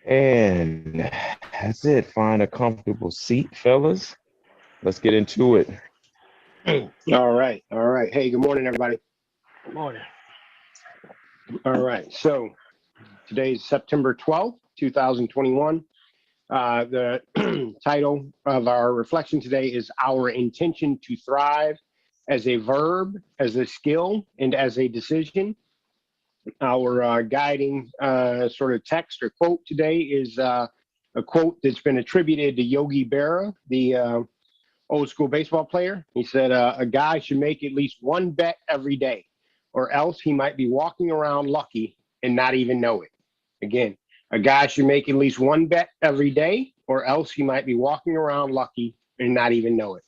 And that's it. Find a comfortable seat, fellas. Let's get into it. All right. All right. Hey, good morning, everybody. Good morning. All right. So today's September 12th, 2021. The title of our reflection today is Our Intention to Thrive as a Verb, as a Skill, and as a Decision. Our guiding sort of text or quote today is a quote that's been attributed to Yogi Berra, the old school baseball player. He said, a guy should make at least one bet every day, or else he might be walking around lucky and not even know it. Again, a guy should make at least one bet every day, or else he might be walking around lucky and not even know it.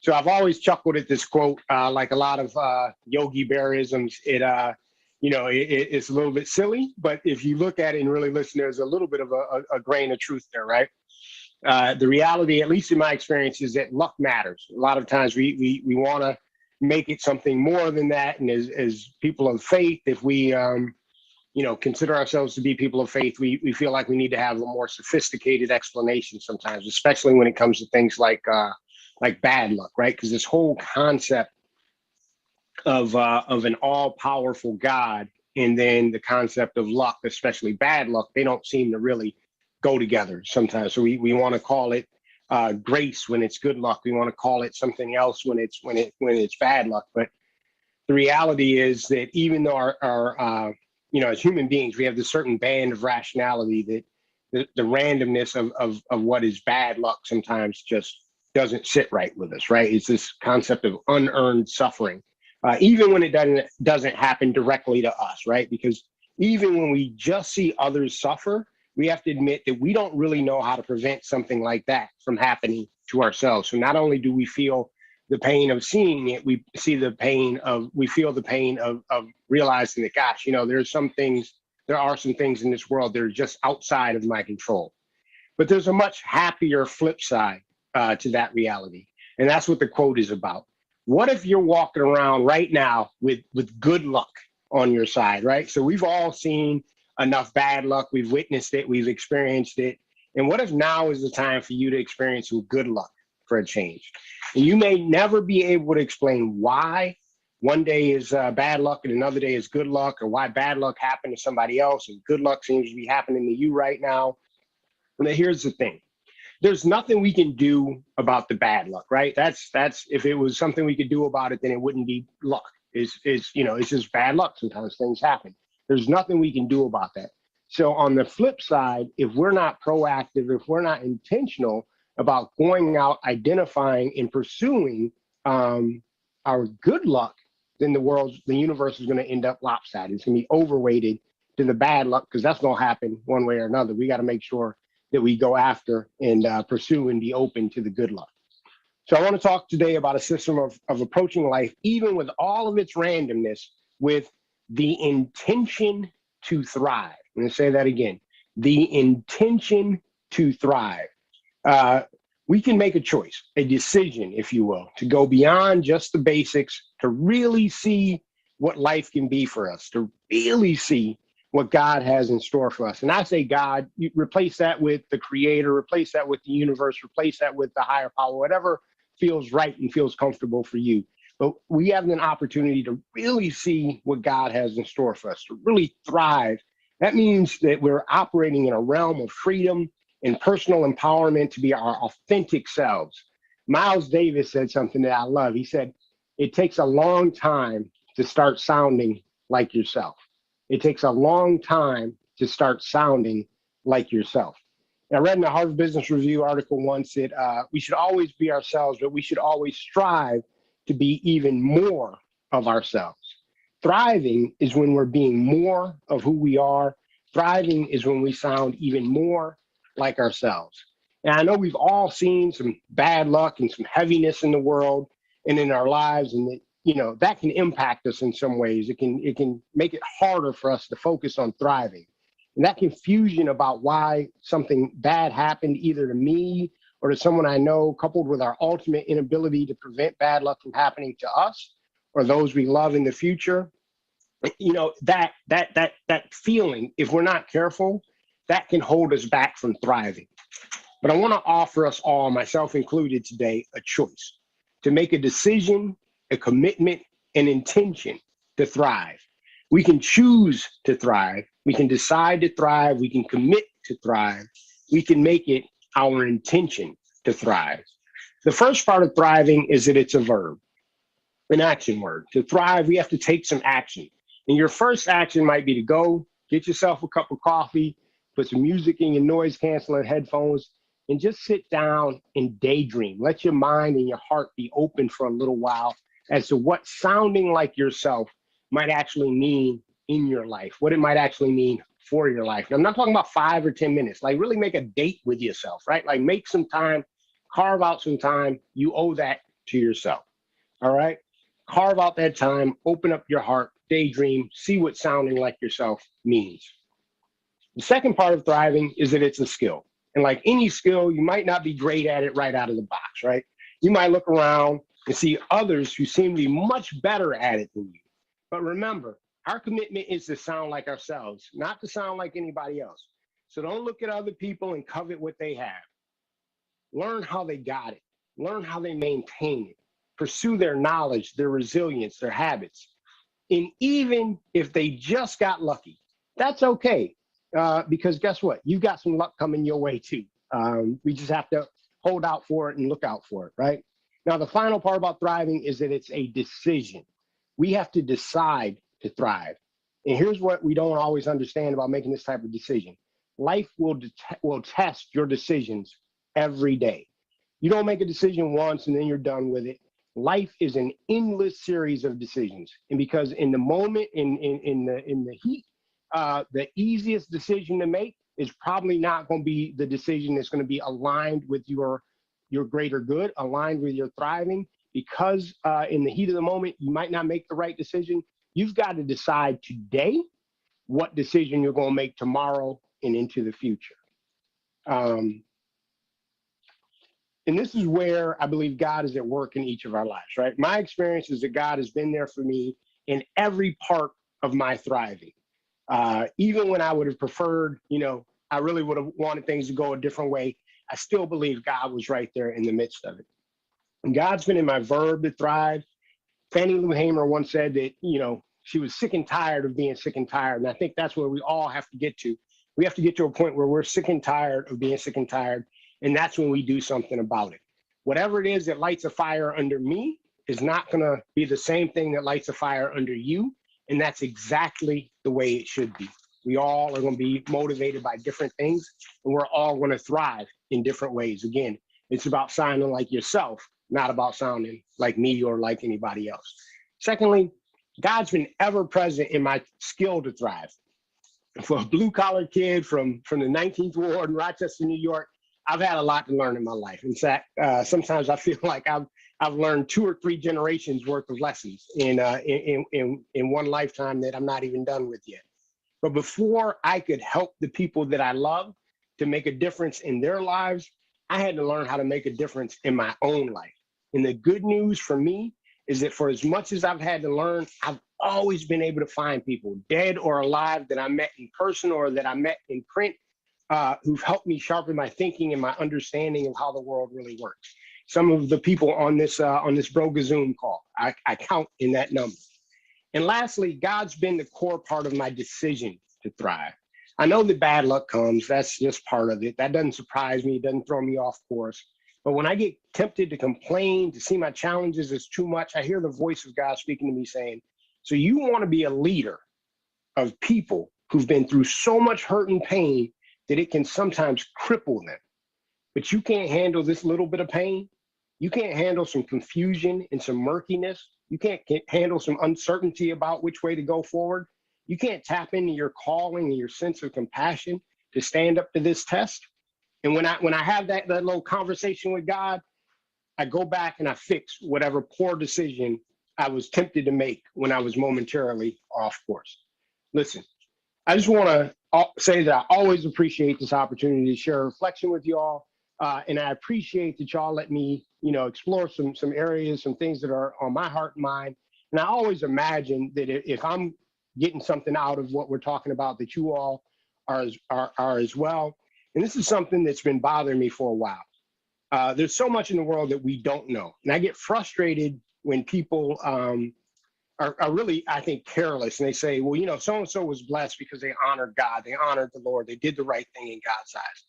So I've always chuckled at this quote, like a lot of Yogi Berraisms. It's a little bit silly, but if you look at it and really listen, there's a little bit of a grain of truth there, right? The reality, at least in my experience, is that luck matters. A lot of times we want to make it something more than that. And as people of faith, if we, consider ourselves to be people of faith, we feel like we need to have a more sophisticated explanation sometimes, especially when it comes to things like bad luck, right? Because this whole concept of an all-powerful God and then the concept of luck, especially bad luck, they don't seem to really go together sometimes. So we want to call it grace when it's good luck. We want to call it something else when it's bad luck. But the reality is that even though our as human beings, we have this certain band of rationality that the randomness of what is bad luck sometimes just doesn't sit right with us, right? It's this concept of unearned suffering, even when it doesn't happen directly to us, right? Because even when we just see others suffer, we have to admit that we don't really know how to prevent something like that from happening to ourselves. So not only do we feel the pain of seeing it, we feel the pain of realizing that, gosh, there are some things in this world that are just outside of my control. But there's a much happier flip side to that reality. And that's what the quote is about. What if you're walking around right now with good luck on your side, right? So we've all seen enough bad luck. We've witnessed it. We've experienced it. And what if now is the time for you to experience some good luck for a change? And you may never be able to explain why one day is bad luck and another day is good luck, or why bad luck happened to somebody else and good luck seems to be happening to you right now. But here's the thing. There's nothing we can do about the bad luck, right? That's if it was something we could do about it, then it wouldn't be luck. It's just bad luck. Sometimes things happen. There's nothing we can do about that. So on the flip side, if we're not proactive, if we're not intentional about going out, identifying and pursuing our good luck, then the universe is going to end up lopsided. It's going to be overweighted to the bad luck, because that's going to happen one way or another. We got to make sure that we go after and pursue and be open to the good luck. So I want to talk today about a system of approaching life, even with all of its randomness, with the intention to thrive. I'm going to say that again. The intention to thrive. We can make a choice, a decision, if you will, to go beyond just the basics, to really see what life can be for us, to really see what God has in store for us. And I say God, you replace that with the creator, replace that with the universe, replace that with the higher power, whatever feels right and feels comfortable for you. But we have an opportunity to really see what God has in store for us, to really thrive. That means that we're operating in a realm of freedom and personal empowerment to be our authentic selves. Miles Davis said something that I love. He said, it takes a long time to start sounding like yourself. It takes a long time to start sounding like yourself. And I read in the Harvard Business Review article once that we should always be ourselves, but we should always strive to be even more of ourselves. Thriving is when we're being more of who we are. Thriving is when we sound even more like ourselves. And I know we've all seen some bad luck and some heaviness in the world and in our lives, and that can impact us in some ways. It can make it harder for us to focus on thriving. And that confusion about why something bad happened either to me or to someone I know, coupled with our ultimate inability to prevent bad luck from happening to us or those we love in the future, that feeling, if we're not careful, that can hold us back from thriving. But I want to offer us all, myself included today, a choice to make a decision, a commitment, an intention to thrive. We can choose to thrive. We can decide to thrive. We can commit to thrive. We can make it our intention to thrive. The first part of thriving is that it's a verb, an action word. To thrive, we have to take some action. And your first action might be to go get yourself a cup of coffee, put some music in your noise canceling headphones, and just sit down and daydream. Let your mind and your heart be open for a little while as to what sounding like yourself might actually mean in your life, what it might actually mean for your life. And I'm not talking about 5 or 10 minutes, like really make a date with yourself, right? Like make some time, carve out some time. You owe that to yourself. All right. Carve out that time, open up your heart, daydream, see what sounding like yourself means. The second part of thriving is that it's a skill. And like any skill, you might not be great at it right out of the box, right? You might look around and see others who seem to be much better at it than you. But remember, our commitment is to sound like ourselves, not to sound like anybody else. So don't look at other people and covet what they have. Learn how they got it, learn how they maintain it, pursue their knowledge, their resilience, their habits. And even if they just got lucky, that's okay. Because guess what? You've got some luck coming your way too. We just have to hold out for it and look out for it, right? Now, the final part about thriving is that it's a decision. We have to decide to thrive. And here's what we don't always understand about making this type of decision. Life will test your decisions every day. You don't make a decision once and then you're done with it. Life is an endless series of decisions. And because in the moment, in the heat, the easiest decision to make is probably not going to be the decision that's going to be aligned with your greater good, aligned with your thriving. Because in the heat of the moment, you might not make the right decision. You've got to decide today what decision you're going to make tomorrow and into the future. And this is where I believe God is at work in each of our lives, right? My experience is that God has been there for me in every part of my thriving. Even when I would have preferred, I really would have wanted things to go a different way, I still believe God was right there in the midst of it. And God's been in my verb to thrive. Fannie Lou Hamer once said that, she was sick and tired of being sick and tired. And I think that's where we all have to get to. We have to get to a point where we're sick and tired of being sick and tired. And that's when we do something about it. Whatever it is that lights a fire under me is not going to be the same thing that lights a fire under you. And that's exactly the way it should be. We all are going to be motivated by different things, and we're all going to thrive in different ways. Again, it's about sounding like yourself, not about sounding like me or like anybody else. Secondly, God's been ever present in my skill to thrive. For a blue collar kid from the 19th Ward in Rochester, New York, I've had a lot to learn in my life. In fact, sometimes I feel like I've learned 2 or 3 generations worth of lessons in one lifetime that I'm not even done with yet. But before I could help the people that I love to make a difference in their lives, I had to learn how to make a difference in my own life. And the good news for me is that for as much as I've had to learn, I've always been able to find people, dead or alive, that I met in person or that I met in print, who've helped me sharpen my thinking and my understanding of how the world really works. Some of the people on this Broga Zoom call, I count in that number. And lastly, God's been the core part of my decision to thrive. I know that bad luck comes. That's just part of it. That doesn't surprise me. It doesn't throw me off course. But when I get tempted to complain, to see my challenges as too much, I hear the voice of God speaking to me saying, so you want to be a leader of people who've been through so much hurt and pain that it can sometimes cripple them. But you can't handle this little bit of pain. You can't handle some confusion and some murkiness. You can't handle some uncertainty about which way to go forward. You can't tap into your calling and your sense of compassion to stand up to this test. And when I have that little conversation with God, I go back and I fix whatever poor decision I was tempted to make when I was momentarily off course. Listen, I just want to say that I always appreciate this opportunity to share a reflection with you all. And I appreciate that y'all let me, explore some areas, some things that are on my heart and mind. And I always imagine that if I'm getting something out of what we're talking about, that you all are as well. And this is something that's been bothering me for a while. There's so much in the world that we don't know. And I get frustrated when people are really, I think, careless. And they say, well, so-and-so was blessed because they honored God. They honored the Lord. They did the right thing in God's eyes.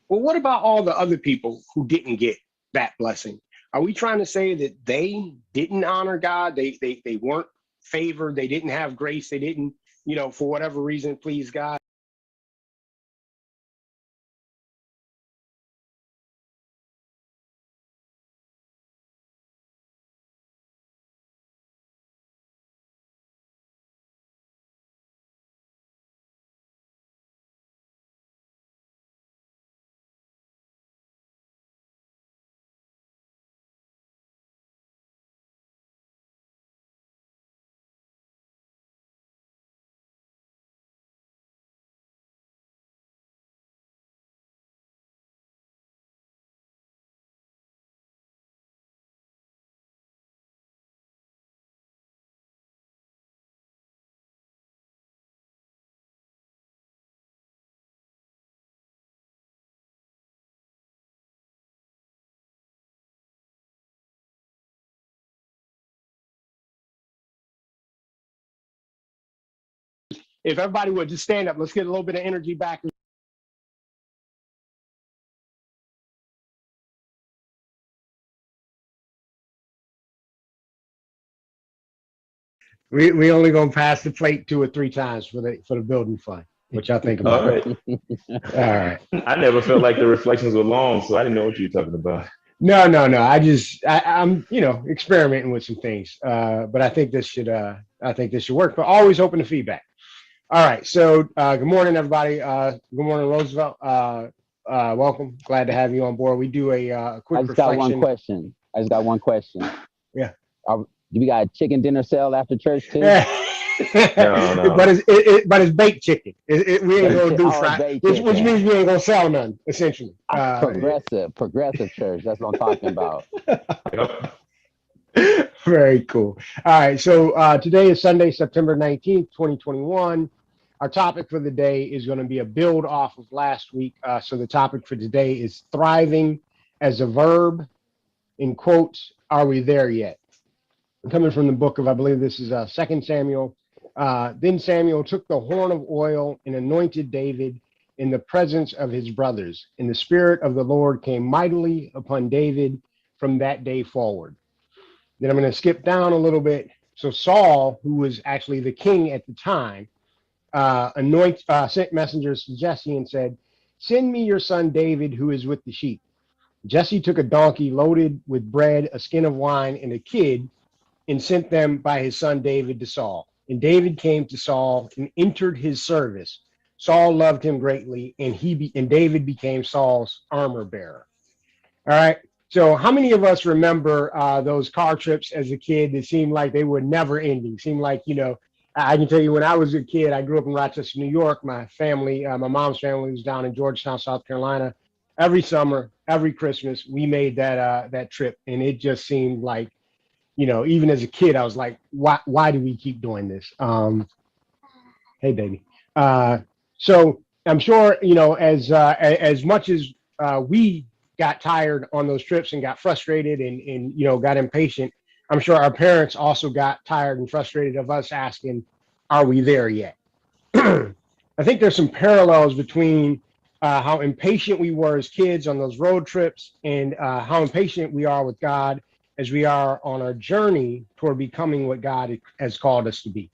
Well, what about all the other people who didn't get that blessing? Are we trying to say that they didn't honor God? They weren't favored. They didn't have grace. They didn't, for whatever reason, please God. If everybody would just stand up, let's get a little bit of energy back. We only gonna pass the plate 2 or 3 times for the building fund. What y'all think about All right. it? All right. I never felt like the reflections were long, so I didn't know what you were talking about. No. I'm experimenting with some things. But I think this should work. But always open to feedback. All right. So good morning, everybody. Good morning, Roosevelt. Welcome. Glad to have you on board. We do a quick I just got reflection. one question. Yeah. Do we got a chicken dinner sale after church too? No. But it's baked chicken. We ain't gonna do fried, which means we ain't gonna sell none. Essentially, progressive church. That's what I'm talking about. Yep. Very cool. All right. So today is Sunday, September 19th, 2021. Our topic for the day is going to be a build off of last week. So the topic for today is thriving as a verb. In quotes, are we there yet? Coming from the book of, I believe this is 2 Samuel. Then Samuel took the horn of oil and anointed David in the presence of his brothers. And the Spirit of the Lord came mightily upon David from that day forward. Then I'm going to skip down a little bit. So Saul, who was actually the king at the time, sent messengers to Jesse and said, send me your son David, who is with the sheep. Jesse took a donkey loaded with bread, a skin of wine, and a kid, and sent them by his son David to Saul. And David came to Saul and entered his service. Saul loved him greatly, and David became Saul's armor bearer. All right. So how many of us remember those car trips as a kid that seemed like they were never ending? Seemed like, I can tell you when I was a kid, I grew up in Rochester, New York. My family, my mom's family was down in Georgetown, South Carolina. Every summer, every Christmas, we made that trip. And it just seemed like, even as a kid, I was like, why do we keep doing this? Hey, baby. So I'm sure, as much as we got tired on those trips and got frustrated and got impatient, I'm sure our parents also got tired and frustrated of us asking, are we there yet? I think there's some parallels between how impatient we were as kids on those road trips and how impatient we are with God as we are on our journey toward becoming what God has called us to be.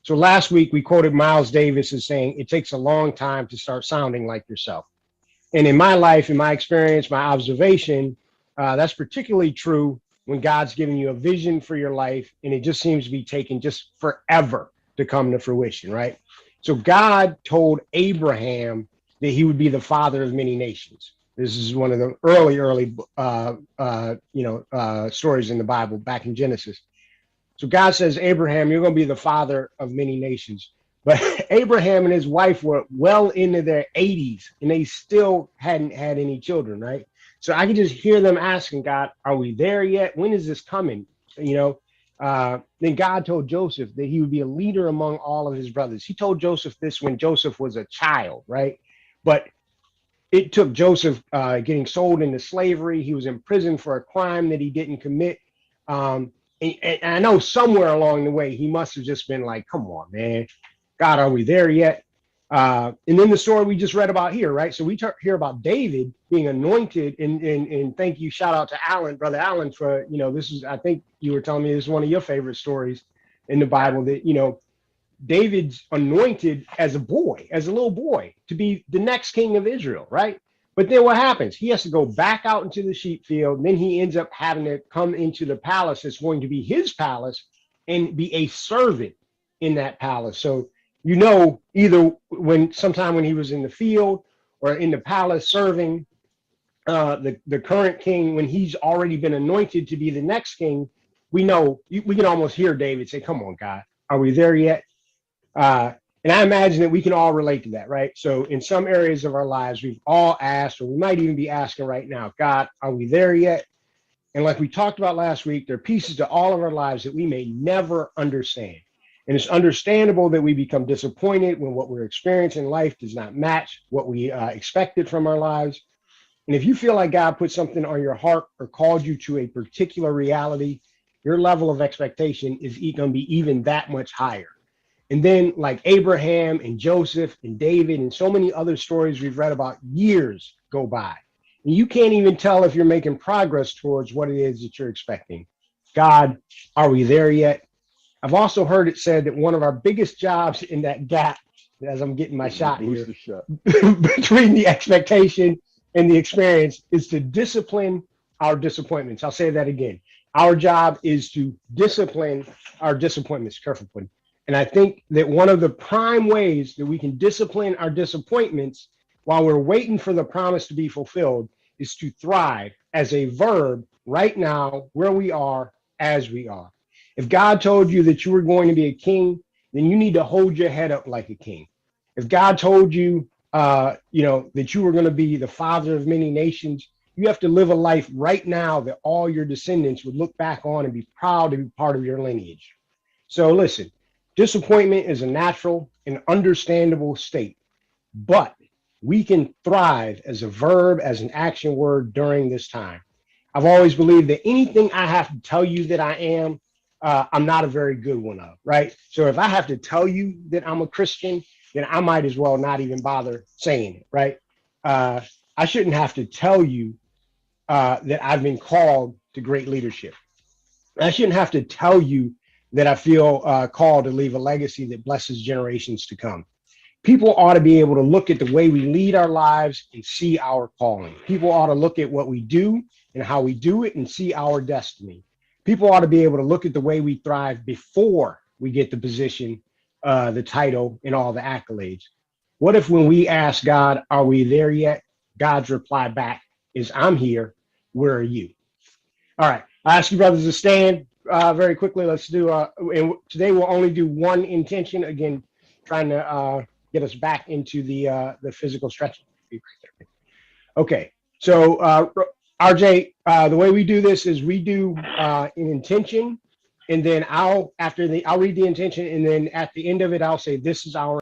So last week we quoted Miles Davis as saying, it takes a long time to start sounding like yourself. And in my life, in my experience, my observation, that's particularly true when God's giving you a vision for your life and it just seems to be taking just forever to come to fruition, right? So God told Abraham that he would be the father of many nations. This is one of the early stories in the Bible back in Genesis. So God says, Abraham, you're going to be the father of many nations. But Abraham and his wife were well into their 80s and they still hadn't had any children, right? So I could just hear them asking God, are we there yet? When is this coming? Then God told Joseph that he would be a leader among all of his brothers. He told Joseph this when Joseph was a child, right? But it took Joseph getting sold into slavery. He was in prison for a crime that he didn't commit. And I know somewhere along the way, he must have just been like, come on, man. God, are we there yet? And then the story we just read about here, right? So we hear about David being anointed, and thank you, shout out to Alan, brother Alan, for, this is, I think you were telling me this is one of your favorite stories in the Bible, that, David's anointed as a boy, as a little boy, to be the next king of Israel, right? But then what happens? He has to go back out into the sheep field. And then he ends up having to come into the palace that's going to be his palace and be a servant in that palace. So, either sometime when he was in the field or in the palace serving the current king, when he's already been anointed to be the next king, we can almost hear David say, come on, God, are we there yet? And I imagine that we can all relate to that, right? So in some areas of our lives, we've all asked, or we might even be asking right now, God, are we there yet? And like we talked about last week, there are pieces to all of our lives that we may never understand. And it's understandable that we become disappointed when what we're experiencing in life does not match what we expected from our lives. And if you feel like God put something on your heart or called you to a particular reality, your level of expectation is going to be even that much higher. And then, like Abraham and Joseph and David and so many other stories we've read about, years go by. And you can't even tell if you're making progress towards what it is that you're expecting. God, are we there yet? I've also heard it said that one of our biggest jobs in that gap, as I'm getting my shot here, between the expectation and the experience, is to discipline our disappointments. I'll say that again. Our job is to discipline our disappointments. Careful, putting. And I think that one of the prime ways that we can discipline our disappointments while we're waiting for the promise to be fulfilled is to thrive as a verb right now, where we are, as we are. If God told you that you were going to be a king, then you need to hold your head up like a king. If God told you, that you were going to be the father of many nations, you have to live a life right now that all your descendants would look back on and be proud to be part of your lineage. So listen, disappointment is a natural and understandable state, but we can thrive as a verb, as an action word during this time. I've always believed that anything I have to tell you that I am, I'm not a very good one of, right? So if I have to tell you that I'm a Christian, then I might as well not even bother saying it, right? I shouldn't have to tell you that I've been called to great leadership. I shouldn't have to tell you that I feel called to leave a legacy that blesses generations to come. People ought to be able to look at the way we lead our lives and see our calling. People ought to look at what we do and how we do it and see our destiny. People ought to be able to look at the way we thrive before we get the position, the title, and all the accolades. What if when we ask God, are we there yet? God's reply back is, I'm here. Where are you? All right. I ask you brothers to stand very quickly. Let's do, and today we'll only do one intention. Again, trying to get us back into the physical stretching. Okay. So RJ, the way we do this is we do an intention, and then I'll read the intention, and then at the end of it, I'll say, this is our